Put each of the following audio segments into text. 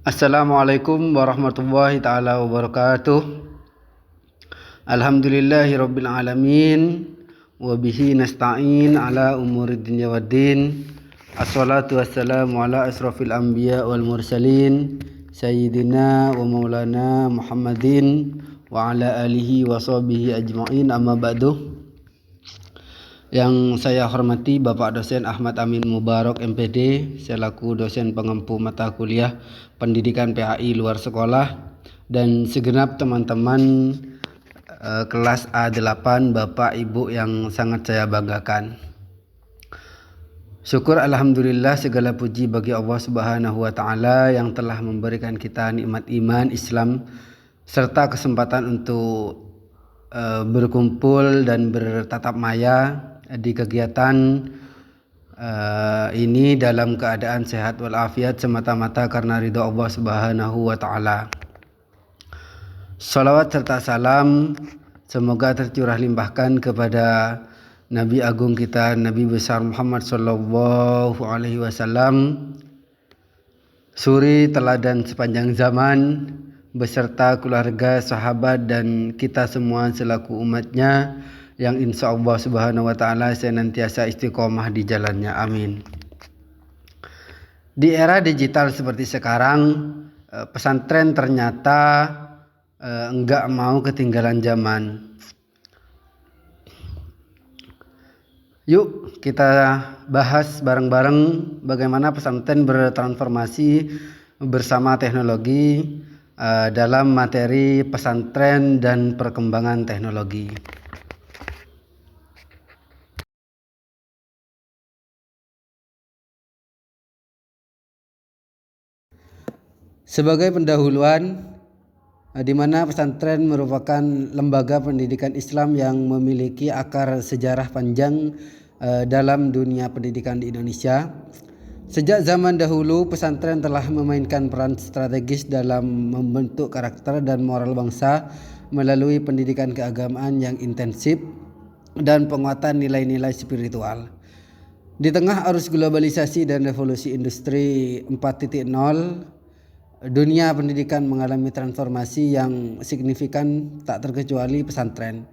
Assalamualaikum warahmatullahi taala wabarakatuh. Alhamdulillahi rabbil alamin wa bihi nasta'in ala umurid dunya waddin. Assalatu wassalamu ala asrafil anbiya wal mursalin sayyidina wa maulana Muhammadin wa ala alihi wa sahbihi ajma'in, amma ba'du. Yang saya hormati Bapak Dosen Ahmad Amin Mubarak MPD selaku dosen pengempu mata kuliah pendidikan PAI luar sekolah, dan segenap teman-teman kelas A8 Bapak Ibu yang sangat saya banggakan. Syukur alhamdulillah, segala puji bagi Allah Subhanahu wa taala yang telah memberikan kita nikmat iman Islam serta kesempatan untuk berkumpul dan bertatap maya di kegiatan ini dalam keadaan sehat walafiat semata-mata karena ridho Allah Subhanahu wa taala. Salawat serta salam semoga tercurah limpahkan kepada Nabi agung kita, Nabi besar Muhammad sallallahu alaihi wasallam, suri teladan sepanjang zaman, beserta keluarga, sahabat, dan kita semua selaku umatnya yang insya Allah Subhanahu wa ta'ala senantiasa istiqomah di jalannya, amin. Di era digital seperti sekarang, pesantren ternyata enggak mau ketinggalan zaman. Yuk kita bahas bareng-bareng bagaimana pesantren bertransformasi bersama teknologi dalam materi pesantren dan perkembangan teknologi. Sebagai pendahuluan, di mana pesantren merupakan lembaga pendidikan Islam yang memiliki akar sejarah panjang dalam dunia pendidikan di Indonesia. Sejak zaman dahulu, pesantren telah memainkan peran strategis dalam membentuk karakter dan moral bangsa melalui pendidikan keagamaan yang intensif dan penguatan nilai-nilai spiritual. Di tengah arus globalisasi dan revolusi industri 4.0, dunia pendidikan mengalami transformasi yang signifikan, tak terkecuali pesantren.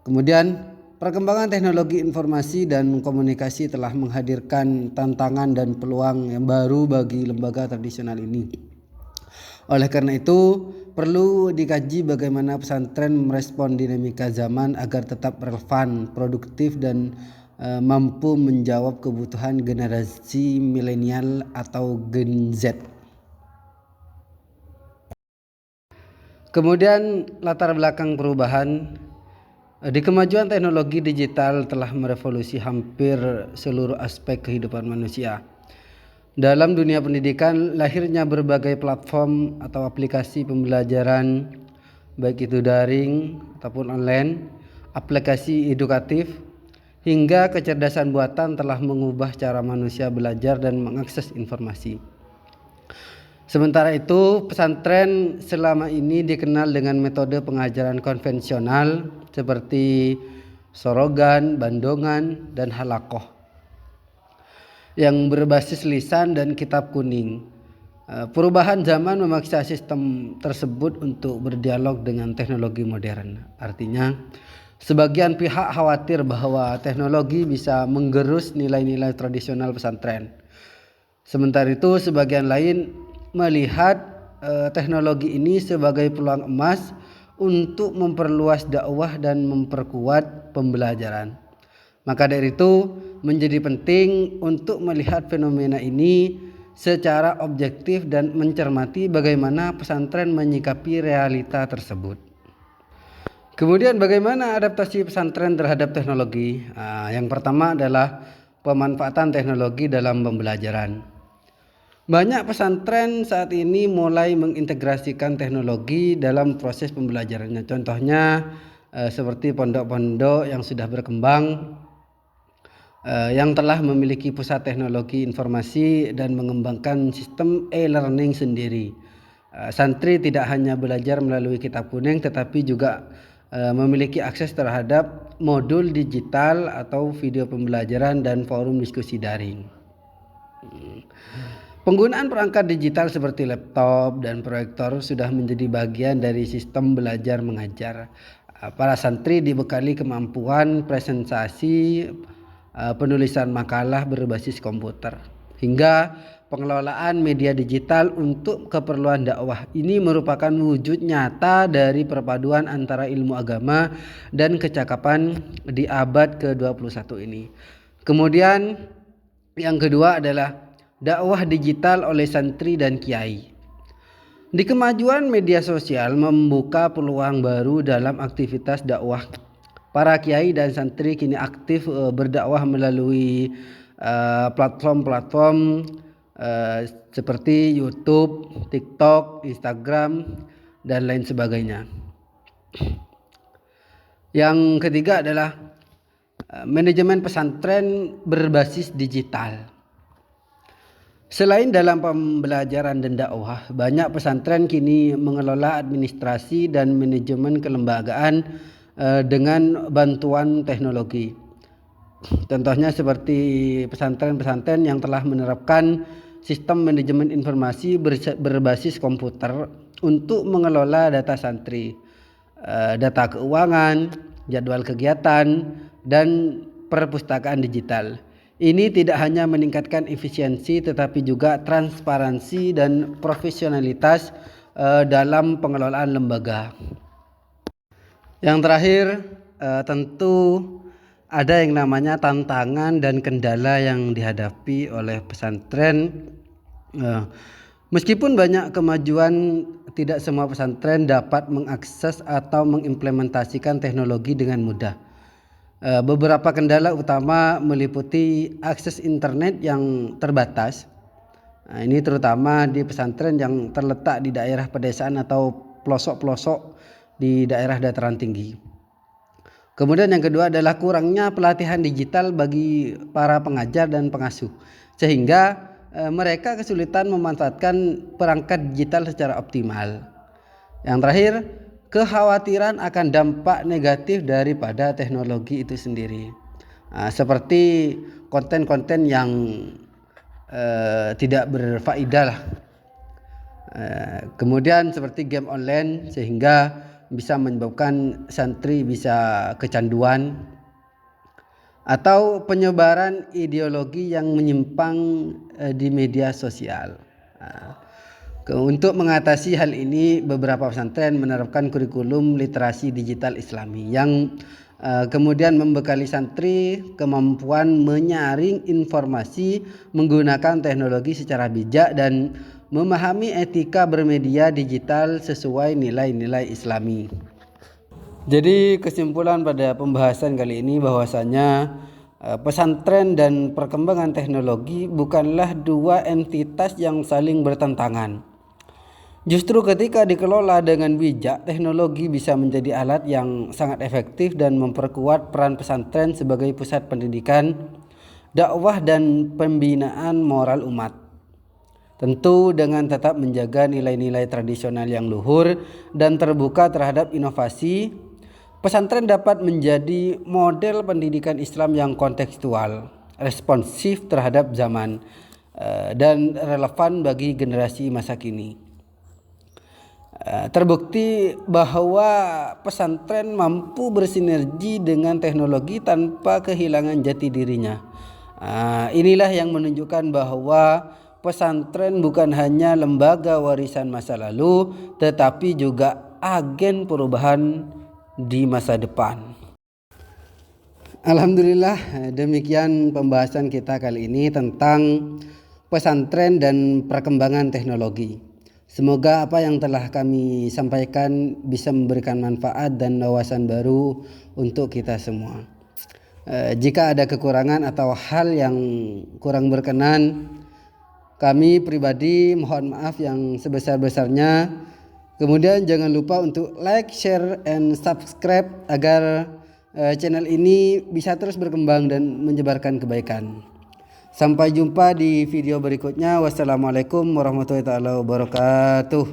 Kemudian, perkembangan teknologi informasi dan komunikasi telah menghadirkan tantangan dan peluang yang baru bagi lembaga tradisional ini. Oleh karena itu, perlu dikaji bagaimana pesantren merespon dinamika zaman agar tetap relevan, produktif, dan mampu menjawab kebutuhan generasi milenial atau Gen Z. Kemudian latar belakang perubahan. Di kemajuan teknologi digital telah merevolusi hampir seluruh aspek kehidupan manusia. Dalam dunia pendidikan, lahirnya berbagai platform atau aplikasi pembelajaran, baik itu daring ataupun online, aplikasi edukatif, hingga kecerdasan buatan telah mengubah cara manusia belajar dan mengakses informasi. Sementara itu, pesantren selama ini dikenal dengan metode pengajaran konvensional seperti sorogan, bandongan, dan halakoh yang berbasis lisan dan kitab kuning. Perubahan zaman memaksa sistem tersebut untuk berdialog dengan teknologi modern. Artinya, sebagian pihak khawatir bahwa teknologi bisa menggerus nilai-nilai tradisional pesantren. Sementara itu, sebagian lain melihat teknologi ini sebagai peluang emas untuk memperluas dakwah dan memperkuat pembelajaran. Maka dari itu menjadi penting untuk melihat fenomena ini secara objektif dan mencermati bagaimana pesantren menyikapi realita tersebut. Kemudian bagaimana adaptasi pesantren terhadap teknologi? Yang pertama adalah pemanfaatan teknologi dalam pembelajaran. Banyak pesantren saat ini mulai mengintegrasikan teknologi dalam proses pembelajarannya. Contohnya seperti pondok-pondok yang sudah berkembang, yang telah memiliki pusat teknologi informasi dan mengembangkan sistem e-learning sendiri. Santri tidak hanya belajar melalui kitab kuning, tetapi juga memiliki akses terhadap modul digital atau video pembelajaran dan forum diskusi daring. Penggunaan perangkat digital seperti laptop dan proyektor sudah menjadi bagian dari sistem belajar mengajar. Para santri dibekali kemampuan presentasi, penulisan makalah berbasis komputer, hingga pengelolaan media digital untuk keperluan dakwah. Ini merupakan wujud nyata dari perpaduan antara ilmu agama dan kecakapan di abad ke-21 ini. Kemudian yang kedua adalah dakwah digital oleh santri dan kiai. Di kemajuan media sosial membuka peluang baru dalam aktivitas dakwah. Para kiai dan santri kini aktif berdakwah melalui platform-platform seperti YouTube, TikTok, Instagram, dan lain sebagainya. Yang ketiga adalah manajemen pesantren berbasis digital. Selain dalam pembelajaran dan dakwah, banyak pesantren kini mengelola administrasi dan manajemen kelembagaan dengan bantuan teknologi. Contohnya seperti pesantren-pesantren yang telah menerapkan sistem manajemen informasi berbasis komputer untuk mengelola data santri, data keuangan, jadwal kegiatan, dan perpustakaan digital. Ini tidak hanya meningkatkan efisiensi tetapi juga transparansi dan profesionalitas dalam pengelolaan lembaga. Yang terakhir tentu ada yang namanya tantangan dan kendala yang dihadapi oleh pesantren. Meskipun banyak kemajuan, tidak semua pesantren dapat mengakses atau mengimplementasikan teknologi dengan mudah. Beberapa kendala utama meliputi akses internet yang terbatas. Ini terutama di pesantren yang terletak di daerah pedesaan atau pelosok-pelosok di daerah dataran tinggi. Kemudian yang kedua adalah kurangnya pelatihan digital bagi para pengajar dan pengasuh, sehingga mereka kesulitan memanfaatkan perangkat digital secara optimal. Yang terakhir, kekhawatiran akan dampak negatif daripada teknologi itu sendiri, seperti konten-konten yang tidak berfaedah lah. Kemudian seperti game online, sehingga bisa menyebabkan santri bisa kecanduan, atau penyebaran ideologi yang menyimpang di media sosial. Untuk mengatasi hal ini, beberapa pesantren menerapkan kurikulum literasi digital Islami yang kemudian membekali santri kemampuan menyaring informasi menggunakan teknologi secara bijak dan memahami etika bermedia digital sesuai nilai-nilai Islami. Jadi kesimpulan pada pembahasan kali ini bahwasanya pesantren dan perkembangan teknologi bukanlah dua entitas yang saling bertentangan. Justru ketika dikelola dengan bijak, teknologi bisa menjadi alat yang sangat efektif dan memperkuat peran pesantren sebagai pusat pendidikan, dakwah dan pembinaan moral umat. Tentu dengan tetap menjaga nilai-nilai tradisional yang luhur dan terbuka terhadap inovasi, pesantren dapat menjadi model pendidikan Islam yang kontekstual, responsif terhadap zaman, dan relevan bagi generasi masa kini. Terbukti bahwa pesantren mampu bersinergi dengan teknologi tanpa kehilangan jati dirinya. Inilah yang menunjukkan bahwa pesantren bukan hanya lembaga warisan masa lalu, tetapi juga agen perubahan di masa depan. Alhamdulillah, demikian pembahasan kita kali ini tentang pesantren dan perkembangan teknologi. Semoga apa yang telah kami sampaikan bisa memberikan manfaat dan wawasan baru untuk kita semua. Jika ada kekurangan atau hal yang kurang berkenan, kami pribadi mohon maaf yang sebesar-besarnya. Kemudian jangan lupa untuk like, share, and subscribe agar channel ini bisa terus berkembang dan menyebarkan kebaikan. Sampai jumpa di video berikutnya. Wassalamualaikum warahmatullahi wabarakatuh.